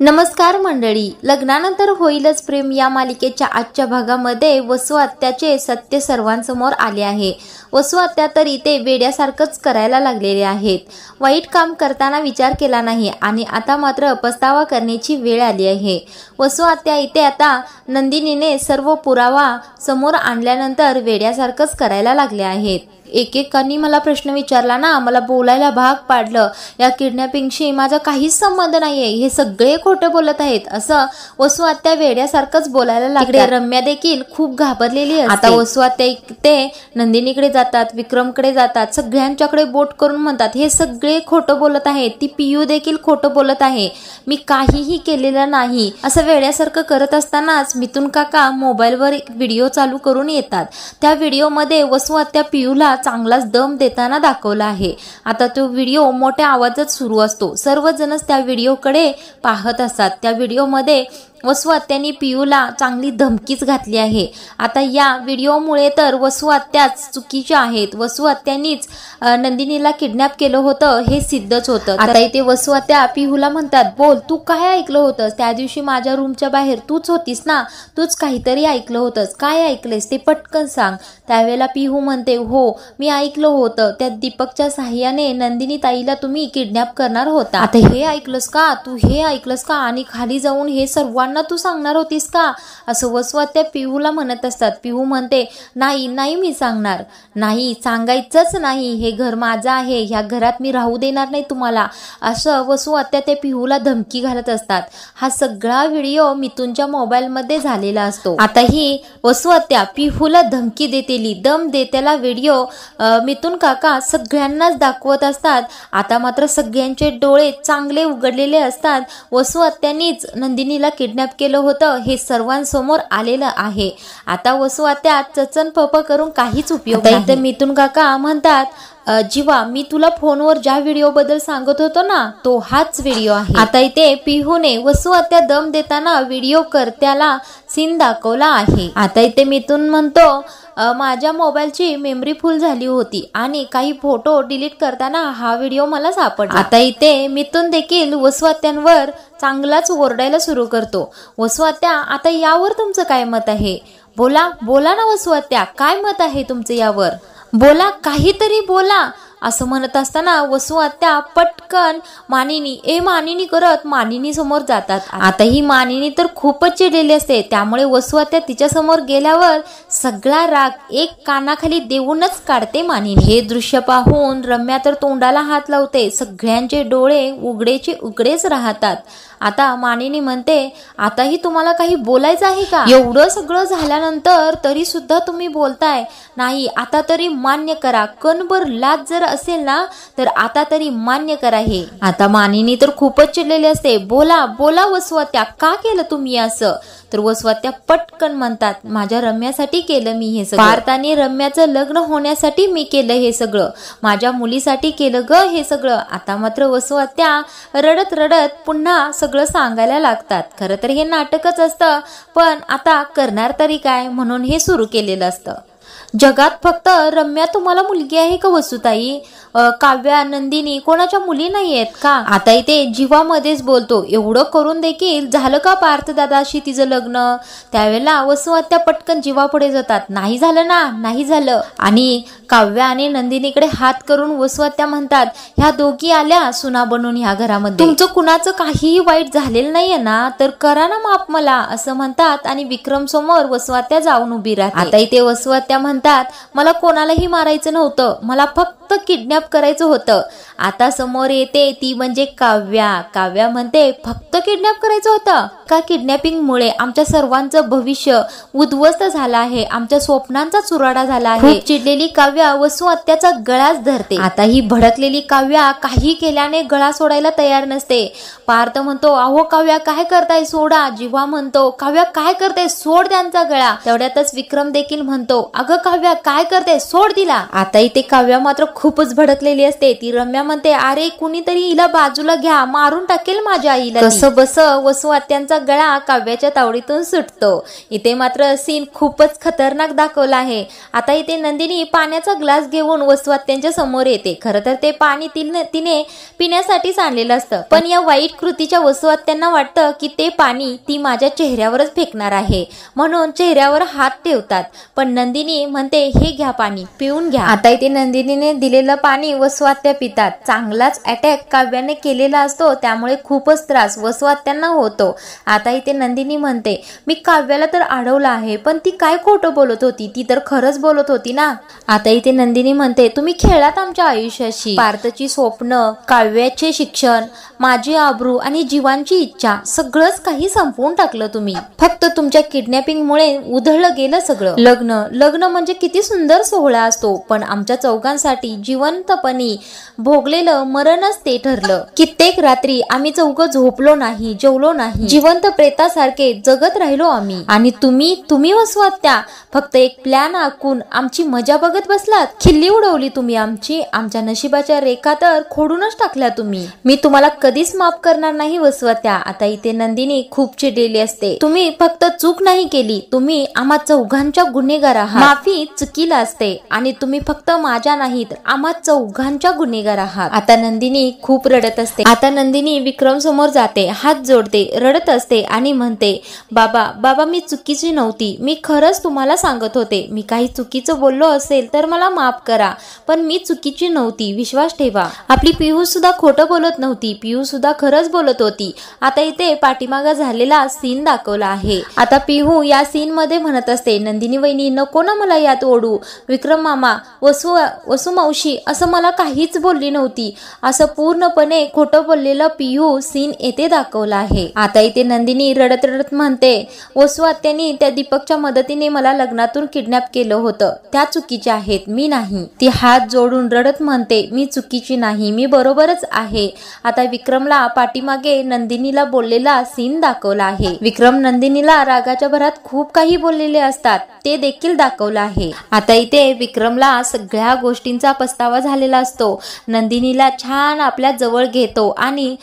नमस्कार मंडळी, लग्नानंतर होईलच प्रेम या मालिकेच्या आजच्या भागामध्ये वसू आत्याचे सत्य सर्वांसमोर आले आहे। वसू आत्या तर इथे वेड्यासारखंच करायला लागलेले आहेत। वाईट काम करताना विचार केला नाही आणि आता मात्र पस्तावा करण्याची वेळ आली आहे। वसू आत्या इथे आता नंदिनीने सर्व पुरावा समोर आणल्यानंतर वेड्यासारखंच करायला लागले आहेत। एकेकांनी मला प्रश्न विचारला ना, मला बोलायला भाग पाडलं। या किडनॅपिंगशी माझा काहीच संबंध नाहीये, हे सगळे खोटे बोलत आहेत असं वसू आत्या वेड्यासारखंच बोलायला लागली। रम्या देखील खूप घाबरलेली असते। आता वसू आत्या ते नंदिनीकडे जातात, विक्रमकडे जातात, सगळ्यांच्याकडे बोट करून म्हणतात हे सगळे खोटं बोलत आहेत। ती पियू देखील खोटं बोलत आहे, मी काहीही केलेलं नाही असं वेड्यासारखं करत असतानाच मिथुन काका मोबाईलवर एक व्हिडिओ चालू करून येतात। त्या व्हिडिओमध्ये वसू आत्या पियूला चांगलाच दम देताना दाखवला आहे। आता तो व्हिडिओ मोठ्या आवाजात सुरू असतो, सर्वजणच त्या व्हिडिओकडे पाहत असतात। त्या व्हिडिओमध्ये वसू आत्यानी पियूला चांगली धमकीच घातली आहे। आता या व्हिडिओमुळे तर वसू आत्याच चुकीच्या आहेत। वसू आत्यानीच नंदिनीला किडनॅप केलं होतं हे सिद्धच होतं। आता इथे वसू आत्या पियूला म्हणतात, बोल तू काय ऐकलं होतंस? त्या दिवशी माझ्या रूमच्या बाहेर तूच होतीस ना, तूच काहीतरी ऐकलं होतंस, काय ऐकलेस ते पटकन सांग। त्यावेळेला पिहू म्हणते, हो मी ऐकलं होतं, त्या दीपकच्या साह्याने नंदिनी ताईला तुम्ही किडनॅप करणार होता। आता हे ऐकलंस का तू? हे ऐकलंस का? आणि खाली जाऊन हे सर्वांना तू सांगणार होतीस का? असं वसू आत्या पिहूला म्हणत असतात। पिहू म्हणते, नाही नाही मी सांगणार नाही, सांगायचंच नाही, हे घर माझं आहे, ह्या घरात मी राहू देणार नाही तुम्हाला, असं वसू आत्या ते पिहूला धमकी घालत असतात। हा सगळा व्हिडिओ मिथुनच्या मोबाईल मध्ये झालेला असतो। आता ही वसू आत्या पिहूला धमकी देतेली दम देतेला व्हिडिओ मिथुन काका सगळ्यांनाच दाखवत असतात। आता मात्र सगळ्यांचे डोळे चांगले उघडलेले असतात। वसू आत्यानीच नंदिनीला किडनॅप केलं होतं हे सर्वांसमोर आलेलं आहे। आता वसू आत्या चचन पप करून काहीच उपयोग नाही। इथे मिथुन काका म्हणतात, जीवा मी तुला फोनवर ज्या व्हिडिओ बद्दल सांगत होतो ना, तो हाच व्हिडिओ आहे। आता इथे पिहूने वसू आत्या दम देताना व्हिडिओ करत्याला सीन दाखवला आहे। आता इथे मिथुन म्हणतो, माझ्या मोबाईलची मेमरी फुल झाली होती आणि काही फोटो डिलीट करताना हा व्हिडिओ मला सापडला। आता इथे मिथुन देखील वसू आत्यांवर चांगलाच ओरडायला सुरू करतो। वसू आत्या आता यावर तुमचं काय मत आहे? बोला बोला ना वसू आत्या, काय मत आहे तुमचं यावर? बोला, काहीतरी बोला असं म्हणत असताना वसू आत्या पटकन मानिनी करत मानिनी समोर जातात। आता ही मानिनी तर खूपच चिडलेली असते, त्यामुळे वसू आत्या तिच्या समोर गेल्यावर सगळा राग एक कानाखाली देऊनच काढते मानिनी। हे दृश्य पाहून रम्या तर तोंडाला हात लावते, सगळ्यांचे डोळे उघडेचे उघडेच राहतात। आता मानिनी म्हणते, आताही तुम्हाला काही बोलायचं आहे का? एवढं सगळं झाल्यानंतर तरी सुद्धा तुम्ही बोलताय नाही, आता तरी मान्य करा, कणभर लाज जर असेल ना तर आता तरी मान्य करा हे। आता मानिनी तर खूपच चिडलेली असते, बोला बोला वसू आत्या, का केलं तुम्ही असं? तर वसू आत्या पटकन म्हणतात, माझ्या रम्यासाठी केलं मी हे सगळं, पार्थ आणि रम्याचं लग्न होण्यासाठी मी केलं हे सगळं, माझ्या मुलीसाठी केलं ग हे सगळं। आता मात्र वसू आत्या रडत रडत पुन्हा सगळं सांगायला लागतात। खरं तर हे नाटकच असतं, पण आता करणार तरी काय म्हणून हे सुरू केलेलं असतं। जगात फक्त रम्या तुम्हाला मुलगी आहे का वसुताई? काव्या नंदिनी कोणाच्या मुली नाही आहेत का? आता इथे जीवामध्येच बोलतो, एवढं करून देखील झालं का पार्थ दादाशी तिचं लग्न? त्यावेळेला वसू आत्या पटकन जीवा पुढे जातात, नाही झालं ना, नाही झालं। आणि काव्या आणि नंदिनीकडे हात करून वसू आत्या म्हणतात, ह्या दोघी आल्या सुना बनून ह्या घरामध्ये, तुमचं कुणाचं काहीही वाईट झालेलं नाहीये ना, तर करा ना माफ मला, असं म्हणतात। आणि विक्रम समोर वसू आत्या जाऊन उभी राहते। आता इथे वसू आत्या म्हणतात, मला कोणालाही मारायचं नव्हतं, मला फक्त किडनॅप करायचं होतं। आता समोर येते ती म्हणजे काव्या। काव्या म्हणते, फक्त किडनॅप करायचं होतं का? किडनॅपिंग मुळे आमच्या सर्वांचं भविष्य उद्ध्वस्त झालं आहे, आमच्या स्वप्नांचा चुराडा झाला आहे। चिडलेली काव्या वसू आत्याचा गळाच धरते। आता ही भडकलेली काव्या काही केल्याने गळा सोडायला तयार नसते। पार्थ म्हणतो, अहो काव्या काय करताय, सोडा। जीवा म्हणतो, काव्या काय करताय, सोड त्यांचा गळा। तेवढ्यातच विक्रम देखील म्हणतो, अगं काव्या काय करते, सोड दिला। आता इथे काव्या मात्र खूपच भडकलेली असते. ती रम्या म्हणते, अरे कुणीतरी हिला बाजूला घ्या, मारून टाकेल माझ्या आईला. कसं बस वसू आत्यांचा गळा काव्याच्या तावडीतून सुटतो. इथे मात्र सीन खूपच खतरनाक दाखवला आहे. आता इथे नंदिनी पाण्याचा ग्लास घेऊन वसू आत्यांच्या समोर येते. खरं तर ते पाणी तिने पिण्यासाठीच आणलेलं असतं, पण या वाईट कृतीच्या वसू आत्यांना वाटतं की ते पाणी ती माझ्या चेहऱ्यावरच फेकणार आहे, म्हणून चेहऱ्यावर हात ठेवतात. पण नंदिनी म्हणते, हे घ्या पाणी, पिऊन घ्या. आता इथे नंदिनीने दिलेलं पाणी वसू आत्या पितात. चांगलाच अटॅक काव्याने केलेला असतो, त्यामुळे खूपच त्रास वसू आत्यांना होतो. आता इथे नंदिनी म्हणते, मी काव्याला तर अडवलं आहे, पण ती काय खोटं बोलत होती, ती तर खरंच बोलत होती ना. आता इथे नंदिनी म्हणते, तुम्ही खेळात आमच्या आयुष्याशी. पार्थची स्वप्न, काव्याचे शिक्षण, माझी आबरू आणि जीवांची इच्छा सगळंच काही संपवून टाकलं तुम्ही. फक्त तुमच्या किडनॅपिंग मुळे उधळलं गेलं सगळं. लग्न म्हणजे किती सुंदर सोहळा असतो, पण आमच्या चौघांसाठी जिवंतपणी भोगलेलं मरणच ते ठरलं. कित्येक रात्री आम्ही चौघं झोपलो नाही, जेवलो नाही, जिवंत प्रेतासारखे जगत राहिलो आम्ही. आणि तुम्ही वसू आत्या फक्त एक प्लॅन आखून आमची मजा बघत बसलात. खिल्ली उडवली तुम्ही आमची. आमच्या नशिबाच्या रेखा तर खोडूनच टाकल्या तुम्ही. मी तुम्हाला कधीच माफ करणार नाही वसू आत्या. आता इथे नंदिनी खूप चिडलेली असते. तुम्ही फक्त चूक नाही केली, तुम्ही आम्हा चौघांच्या गुन्हेगार आहात. माफी चुकीला असते आणि तुम्ही फक्त माझ्या नाही तर आम्हा चौघांच्या गुन्हेगार आहात. आता नंदिनी खूप रडत असते. आता नंदिनी विक्रम समोर जाते, हात जोडते, रडत असते आणि म्हणते, बाबा मी चुकीची नव्हती. मी खरंच तुम्हाला सांगत होते. मी काही चुकीचं बोललो असेल तर मला माफ करा, पण मी चुकीची नव्हती, विश्वास ठेवा. आपली पिहू सुद्धा खोटं बोलत नव्हती, पिहू सुद्धा खरंच बोलत होती. आता इथे पाठीमागा झालेला सीन दाखवला आहे. आता पिहू या सीन मध्ये म्हणत असते, नंदिनी वहिनी नको ना मला यात ओढू. विक्रम मामा, वसू मावशी असं मला काहीच बोलली नव्हती, असं पूर्णपणे खोटं बोललेलं पिहू सीन येथे दाखवला आहे. आता इथे नंदिनी रडत रडत म्हणते, वसू आत्यांनी त्या दीपकच्या मदतीने मला लग्नातून किडनॅप केलं होतं, त्या चुकीच्या आहेत, मी नाही. ती हात जोडून रडत म्हणते, मी चुकीची नाही, मी बरोबरच आहे. आता विक्रमला पाठीमागे नंदिनीला बोललेला सीन दाखवला आहे. विक्रम नंदिनीला रागाच्या भरात खूप काही बोललेले असतात, ते देखील दाखवलं आहे. आता इथे विक्रमला सगळ्या गोष्टींचा पस्तावा झालेला असतो. नंदिनीला छान आपल्या जवळ घेतो आणि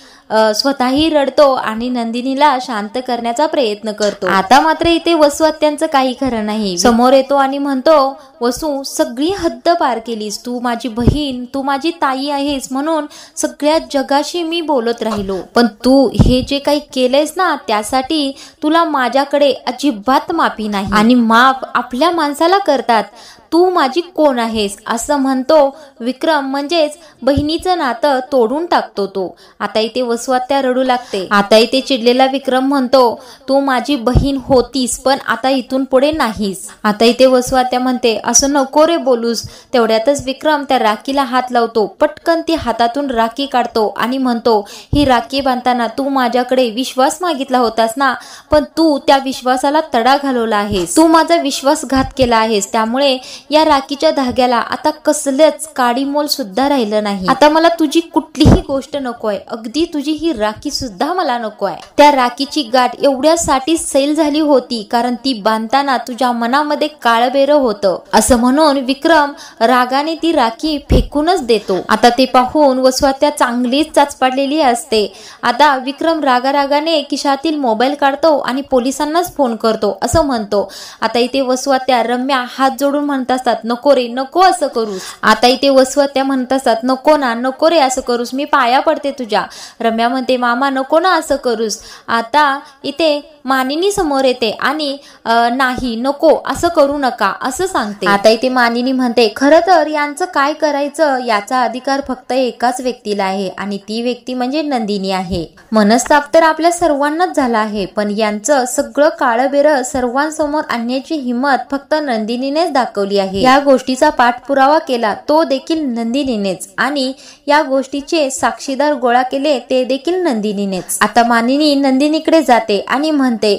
स्वतःही रडतो आणि नंदिनीला शांत करण्याचा प्रयत्न करतो. आता मात्र इथे वसू आत्यांचं काही खरं नाही. समोर येतो आणि म्हणतो, वसू सगळी हद्द पार केलीस, तू माझी बहीण, तू माझी ताई आहेस, म्हणून सगळ्या जगाशी मी बोलत राहिलो, पण तू हे जे काही केलंयस ना त्यासाठी तुला माझ्याकडे अजिबात माफी नाही. आणि माफ आपल्या माणसाला करतात, तू माझी कोण आहेस असं म्हणतो विक्रम. म्हणजेच बहिणीचं नातं तोडून टाकतो तो. आता इथे वसू आत्या रडू लागते. आता इथे चिडलेला विक्रम म्हणतो, तू माझी बहीण होतीस पण आता इथून पुढे नाहीस. आता इथे वसू आत्या म्हणते, असं नको रे बोलूस. तेवढ्यातच विक्रम त्या राखीला हात लावतो. पटकन ती हातातून राखी काढतो आणि म्हणतो, ही राखी बांधताना तू माझ्याकडे विश्वास मागितला होतास ना, पण तू त्या विश्वासाला तडा घालवला आहेस, तू माझा विश्वासघात केला आहेस. त्यामुळे या राखीच्या धाग्याला आता कसलंच काडीमोल सुद्धा राहिलं नाही. आता मला तुझी कुठलीही गोष्ट नकोय, अगदी तुझी ही राखी सुद्धा मला नकोय. त्या राखीची गाठ एवढ्यासाठी सैल झाली होती कारण ती बांधताना तुझ्या मनामध्ये काळबेरं होतं, असं म्हणून विक्रम रागाने ती राखी फेकूनच देतो. आता ते पाहून वसू आत्या चांगलीच चाचपाडलेली असते. आता विक्रम रागारागाने खिशातील मोबाईल काढतो आणि पोलिसांनाच फोन करतो असं म्हणतो. आता इथे वसू आत्या रम्या हात जोडून म्हणतात, नको रे, नको असं करूस. आता इथे वसू आत्या म्हणत असतात, नको ना, नको रे असं करूस, मी पाया पडते तुझ्या. रम्या म्हणते, मामा नको ना असं करूस. आता इथे मानिनी समोर येते आणि नाही, नको असं करू नका असं सांगते. आता इथे मानिनी म्हणते, खरं तर यांचं काय करायचं याचा अधिकार फक्त एकाच व्यक्तीला आहे आणि ती व्यक्ती म्हणजे नंदिनी आहे. मनस्ताप तर आपल्या सर्वांनाच झाला आहे, पण यांचं सगळं काळबेरं सर्वांसमोर आणण्याची हिंमत फक्त नंदिनीनेच दाखवली आहे. या गोष्टीचा पाठपुरावा केला तो देखील नंदिनीनेच आणि या गोष्टीचे साक्षीदार गोळा केले ते देखील नंदिनीनेच. आता मानिनी नंदिनीकडे जाते आणि म्हणते,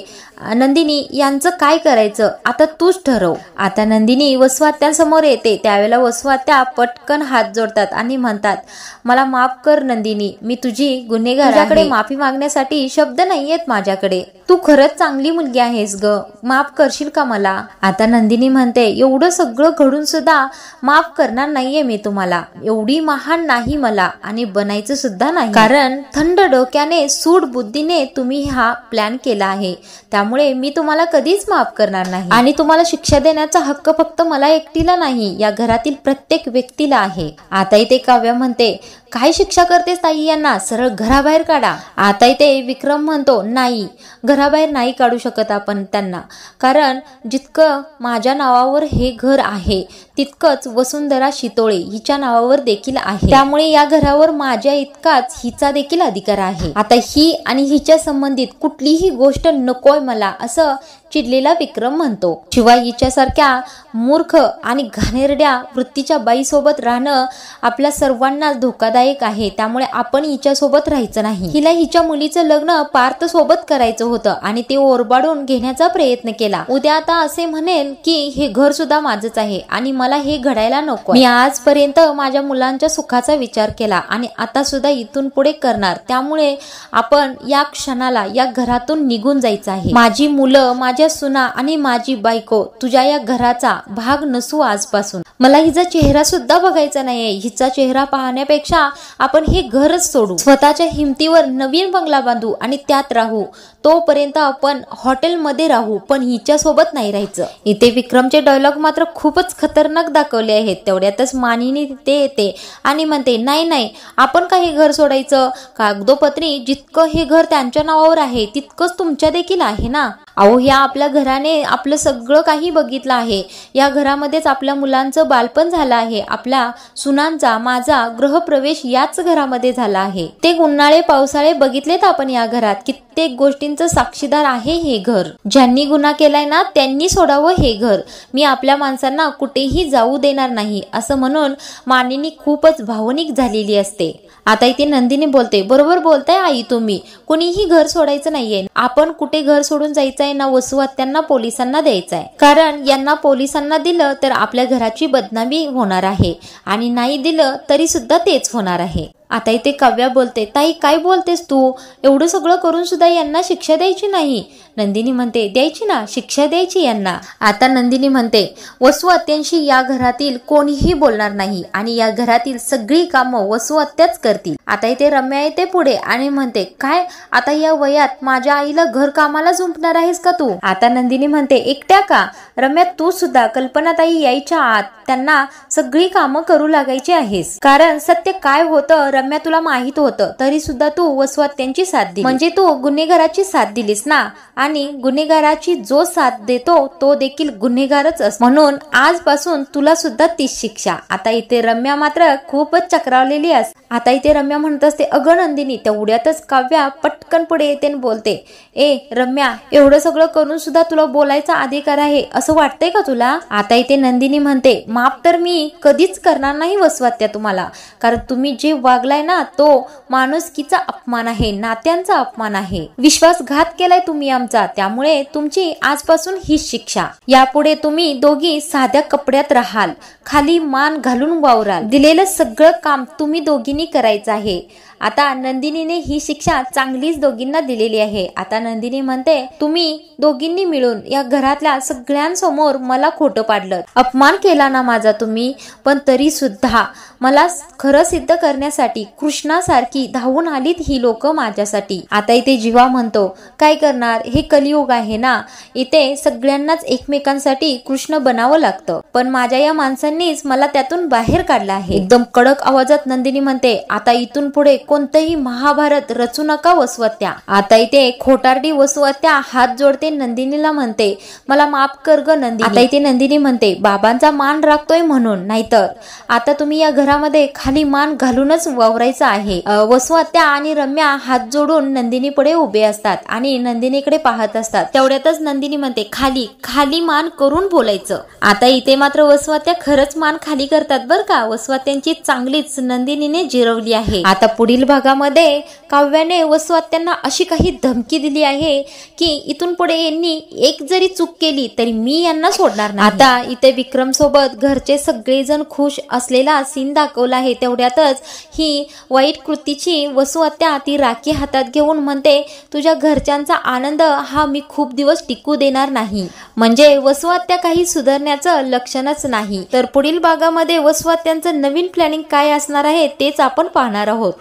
नंदिनी यांचं काय करायचं आता तूच ठरव। आता नंदिनी वसुआत्यांसमोर येते, त्यावेळेला वसुआत्या पटकन हात जोडतात आणि म्हणतात, मला माफ कर नंदिनी, मी तुझी गुन्हेगार आहे, तुझ्याकडे माफी मागण्यासाठी शब्द नाहीयेत माझ्याकडे, तू खरंच चांगली मुलगी आहेस ग, माफ करशील का मला। आता नंदिनी म्हणते, एवढं सगळं घडून सुद्धा माफ करणार नाहीये मी तुम्हाला, एवढी महान नाही मला आणि बनायचं सुद्धा नाही, कारण थंड डोक्याने सूड बुद्धीने तुम्ही हा प्लॅन केला आहे, त्यामुळे मी तुम्हाला कधीच माफ करणार नाही आणि तुम्हाला शिक्षा देण्याचा हक्क फक्त मला एकटीला नाही, या घरातील प्रत्येक व्यक्तीला आहे। आता इथे काव्या म्हणते, काय शिक्षा करतेस ताई यांना, सरळ घराबाहेर काढा। आता इथे विक्रम म्हणतो, नाही, घराबाहेर नाही काढू शकत आपण त्यांना, कारण जितकं माझ्या नावावर हे घर आहे तितकंच वसुंधरा शितोळे हिच्या नावावर देखील आहे, त्यामुळे या घरावर माझ्या इतकाच हिचा देखील अधिकार आहे। आता ही आणि हिच्या संबंधित कुठलीही गोष्ट नकोय मला, असं चिडलेला विक्रम म्हणतो। शिवाय हिच्यासारख्या मूर्ख आणि घाणेरड्या वृत्तीच्या बाईसोबत राहणं आपल्या सर्वांना धोकादायक आहे, त्यामुळे आपण हिच्यासोबत राहायचं नाही। हिला हिच्या मुलीचं लग्न पार्थ सोबत करायचं होतं आणि ते ओरबाडून घेण्याचा प्रयत्न केला। उद्या आता असे म्हणेल की हे घर सुद्धा माझंच आहे आणि मला हे घडायला नको, मी आजपर्यंत माझ्या मुलांच्या सुखाचा विचार केला आणि आता सुद्धा इथून पुढे करणार, त्यामुळे आपण या क्षणाला या घरातून निघून जायचं आहे। माझी मुलं, माझ्या सुना आणि माझी बायको तुझ्या या घराचा भाग नसू आजपासून, मला हिचा चेहरा सुद्धा बघायचा नाहीये, हिचा चेहरा पाहण्यापेक्षा आपण हे घरच सोडू, स्वतःच्या हिमतीवर नवीन बंगला बांधू आणि त्यात राहू, तोपर्यंत आपण हॉटेलमध्ये राहू, पण हिच्या सोबत नाही राहायचं। इथे विक्रमचे डायलॉग मात्र खूपच खतरनाक दाखवले आहेत। तेवढ्यातच मानिनी तिथे येते आणि म्हणते, नाही नाही, आपण काही घर सोडायचं, कागदोपत्री जितकं हे घर त्यांच्या नावावर आहे तितकंच तुमच्या देखील आहे ना। अहो, ह्या आपल्या घराने आपलं सगळं काही बघितलं आहे, या घरामध्येच आपल्या मुलांचं बालपण झालं आहे, आपल्या सुनांचा माझा गृहप्रवेश याच घरामध्ये झाला आहे, ते उन्हाळे पावसाळे बघितलेत आपण या घरात, कित्येक गोष्टींचं साक्षीदार आहे हे घर, ज्यांनी गुन्हा केलाय ना त्यांनी सोडावं हे घर, मी आपल्या माणसांना कुठेही जाऊ देणार नाही, असं म्हणून मानिनी खूपच भावनिक झालेली असते। आता इथे नंदिनी बोलते, बरोबर बोलताय आई तुम्ही, कुणीही घर सोडायचं नाहीये, आपण कुठे घर सोडून जायचंय ना वसुआत्यांना पोलिसांना द्यायचंय, कारण यांना पोलिसांना दिलं तर आपल्या घराची बदनामी होणार आहे आणि नाही दिलं तरी सुद्धा तेच होणार आहे। आता इथे काव्या बोलते, ताई काय बोलतेस तू, एवढं सगळं करून सुद्धा यांना शिक्षा द्यायची नाही। नंदिनी म्हणते, द्यायची ना, शिक्षा द्यायची यांना। आता नंदिनी म्हणते, वसुआत्यांशी या घरातील कोणीही बोलणार नाही आणि या घरातील सगळी कामं वसुआत्याच करतील। आता इथे रम्या येते पुढे आणि म्हणते, काय आता या वयात माझ्या आईला घर कामाला झुंपणार आहेस का तू। आता नंदिनी म्हणते, एकट्या का रम्या, तू सुद्धा कल्पनाताई यायच्या आत त्यांना सगळी कामं करू लागायची आहेस, कारण सत्य काय होतं रम्या तुला माहित होतं, तरी सुद्धा तू वसुआत्यांची साथ दिली, म्हणजे तू गुन्हेगाराची साथ दिलीस ना, आणि गुन्हेगाराची जो साथ देतो तो देखील गुन्हेगारच असतो, म्हणून आजपासून तुला सुद्धा तीच शिक्षा। आता इथे रम्या मात्र खूपच चक्रावलेली असते। आता इथे रम्या म्हणत असते, अगं नंदिनी, तेवढ्यातच काव्या पटकन पुढे येते आणि बोलते, ए रम्या, एवढं सगळं करून सुद्धा तुला बोलायचा अधिकार आहे असं वाटतंय का तुला। आता इथे नंदिनी म्हणते, माफ तर मी कधीच करणार नाही वसुआत्या तुम्हाला, कारण तुम्ही जे वागलाय ना तो माणुसकीचा अपमान आहे, नात्यांचा अपमान आहे, विश्वासघात केलाय तुम्ही आमचा, त्यामुळे तुमची आजपासून ही शिक्षा। यापुढे तुम्ही दोघी साध्या कपड्यात राहाल, खाली मान घालून वावराल, दिलेलं सगळं काम तुम्ही दोघींनी करायचं आहे। आता नंदिनीने ही शिक्षा चांगलीच दोघींना दिलेली आहे। आता नंदिनी म्हणते, तुम्ही दोघींनी मिळून या घरातल्या सगळ्यांसमोर मला खोटं पाडलं, अपमान केला ना माझा तुम्ही, पण तरी सुद्धा मला खरं सिद्ध करण्यासाठी कृष्णासारखी धावून आलीत ही लोक माझ्यासाठी। आता इथे जीवा म्हणतो, काय करणार, हे कलियुग आहे ना, इथे सगळ्यांनाच एकमेकांसाठी कृष्ण बनावं लागतं, पण माझ्या या माणसांनीच मला त्यातून बाहेर काढलं आहे। एकदम कडक आवाजात नंदिनी म्हणते, आता इथून पुढे कोणतंही महाभारत रचू नका वसुआत्या। आता इथे खोटारडी वसुआत्या हात जोडते नंदिनीला म्हणते, मला माफ कर ग नंदिनी। आता इथे नंदिनी म्हणते, बाबांचा मान राखतोय म्हणून, नाहीतर आता तुम्ही या घरामध्ये खाली मान घालूनच वावरायचं आहे। वसुआत्या आणि रम्या हात जोडून नंदिनी पुढे उभे असतात आणि नंदिनीकडे पाहत असतात। तेवढ्यातच नंदिनी म्हणते, खाली खाली मान करून बोलायचं। आता इथे मात्र वसुआत्या खरंच मान खाली करतात बर का, वसुआत्यांची चांगलीच नंदिनीने जिरवली आहे। आता पुढील पुढील भागामध्ये काव्याने वसुआत्यांना अशी काही धमकी दिली आहे की इथून पुढे यांनी एक जरी चूक केली तरी मी यांना सोडणार नाही। आता इथे विक्रम सोबत घरचे सगळेजण खुश असलेला सीन दाखवला आहे। तेवढ्यातच ही वाईट कृतीची वसुआत्या ती राखी हातात घेऊन म्हणते, तुझ्या घरच्यांचा आनंद हा मी खूप दिवस टिकू देणार नाही। म्हणजे वसुआत्या काही सुधारण्याचं लक्षणच नाही। तर पुढील भागामध्ये वसुआत्यांचं नवीन प्लॅनिंग काय असणार आहे तेच आपण पाहणार आहोत।